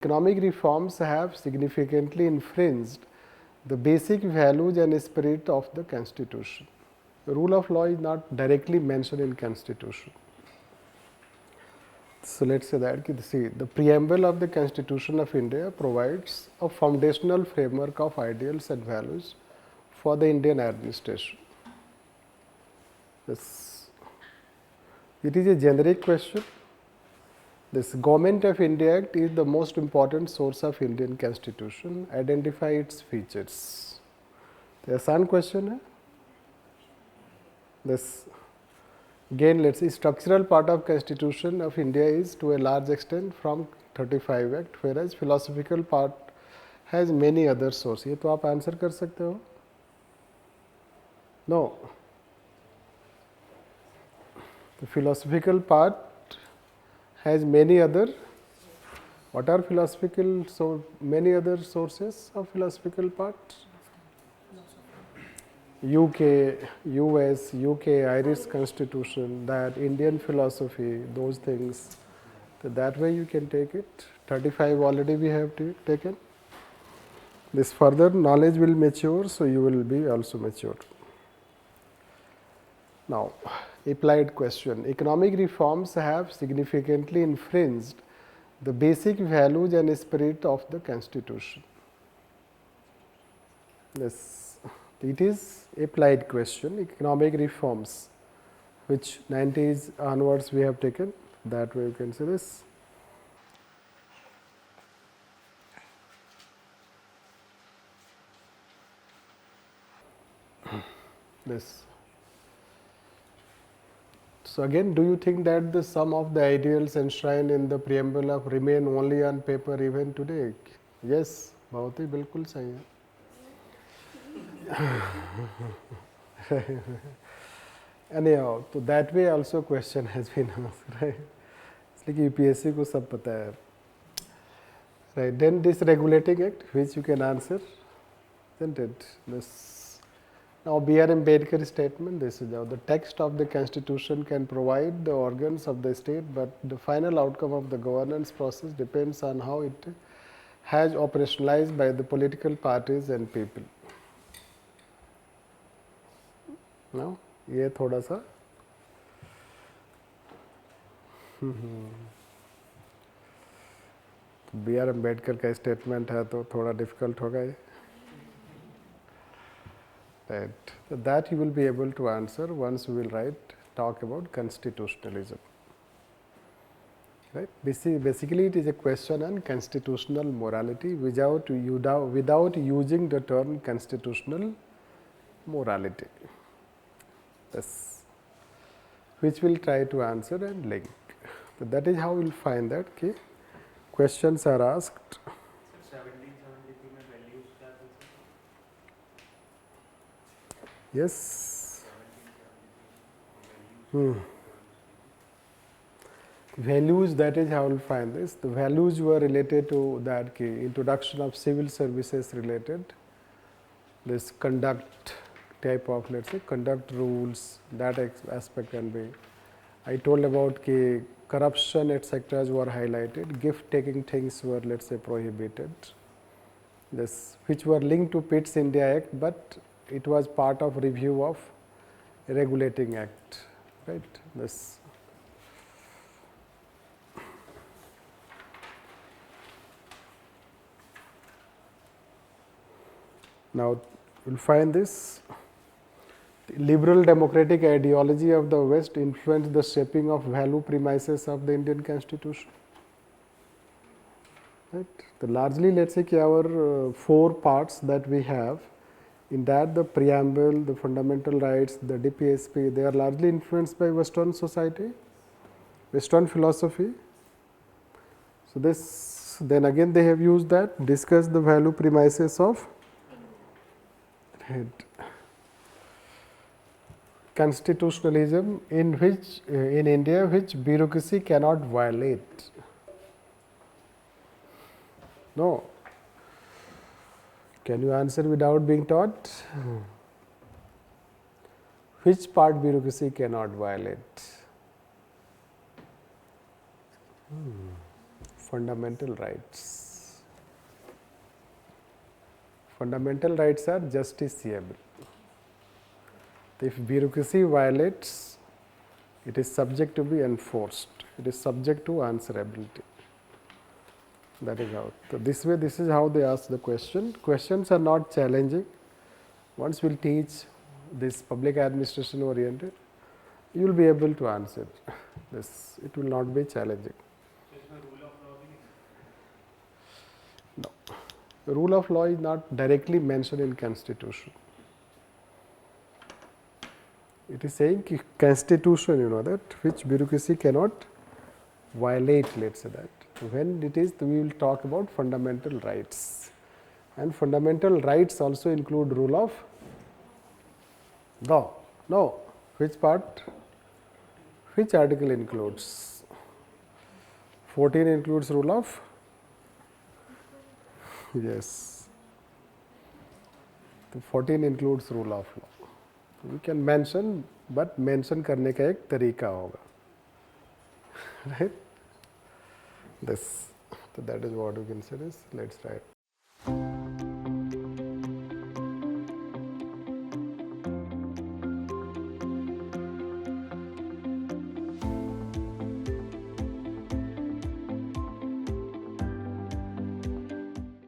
Economic reforms have significantly infringed the basic values and spirit of the Constitution. The rule of law is not directly mentioned in Constitution. So let's say that see, the preamble of the Constitution of India provides a foundational framework of ideals and values for the Indian administration. This, it is a generic question. This Government of India Act is the most important source of Indian Constitution. Identify its features. The आसान question है. This again, let's see, structural part of Constitution of India is to a large extent from 35 Act, whereas philosophical part has many other sources. ये तो आप answer कर सकते हो. No. The philosophical part has many other. What are philosophical? So many other sources of philosophical part. UK, US, UK, Irish Constitution, that Indian philosophy, those things. So that way you can take it. 35 already we have taken. This further knowledge will mature, so you will be also mature. Now, applied question. Economic reforms have significantly infringed the basic values and spirit of the Constitution. Yes, it is applied question. Economic reforms, which 90s onwards we have taken. That way you can say this. This. So again, do you think that the sum of the ideals enshrined in the preamble of remain only on paper even today? Yes, बहुत ही बिल्कुल सही है. Anyhow, so that way also question has been asked, right? इसलिए UPSC को सब पता है. Right, then this regulating act, which you can answer, isn't it? This. Now, B.R. Ambedkar statement, this is how the text of the Constitution can provide the organs of the state, but the final outcome of the governance process depends on how it has operationalized by the political parties and people. Now, ये थोड़ा सा B.R. Ambedkar का statement है तो थोड़ा difficult होगा ये. Right. So that you will be able to answer once we will talk about constitutionalism. Right. Basically, it is a question on constitutional morality without using the term constitutional morality. Yes. Which we'll try to answer and link. So that is how we'll find that questions are asked. Yes. Values, that is how we will find this. The values were related to that introduction of civil services related, this conduct type of, let's say, conduct rules, that aspect can be. I told about corruption, etc. were highlighted, gift taking things were, let's say, prohibited, this, which were linked to Pitt's India Act, but it was part of review of regulating act, right? This. Now, you'll find this. The liberal democratic ideology of the West influenced the shaping of value premises of the Indian Constitution. Right? So largely, let's say, our 4 parts that we have, in that the preamble, the fundamental rights, the DPSP, they are largely influenced by Western society, Western philosophy. So this, then again they have used that, discuss the value premises of constitutionalism in which, in India, which bureaucracy cannot violate. No. Can you answer without being taught? Which part bureaucracy cannot violate? Fundamental rights. Fundamental rights are justiciable. If bureaucracy violates, it is subject to be enforced. It is subject to answerability. That is how. So this way, this is how they ask the question. Questions are not challenging. Once we'll teach this public administration oriented, you will be able to answer this. It will not be challenging. No. The rule of law is not directly mentioned in Constitution. It is saying Constitution, you know that, which bureaucracy cannot violate, let's say that. When it is, we will talk about fundamental rights. And fundamental rights also include rule of law. No. Which part? Which article includes? 14 includes rule of? Yes. So 14 includes rule of law. We can mention, but mention करने का एक तरीका होगा, right? This, so that is what we can say. Let's write.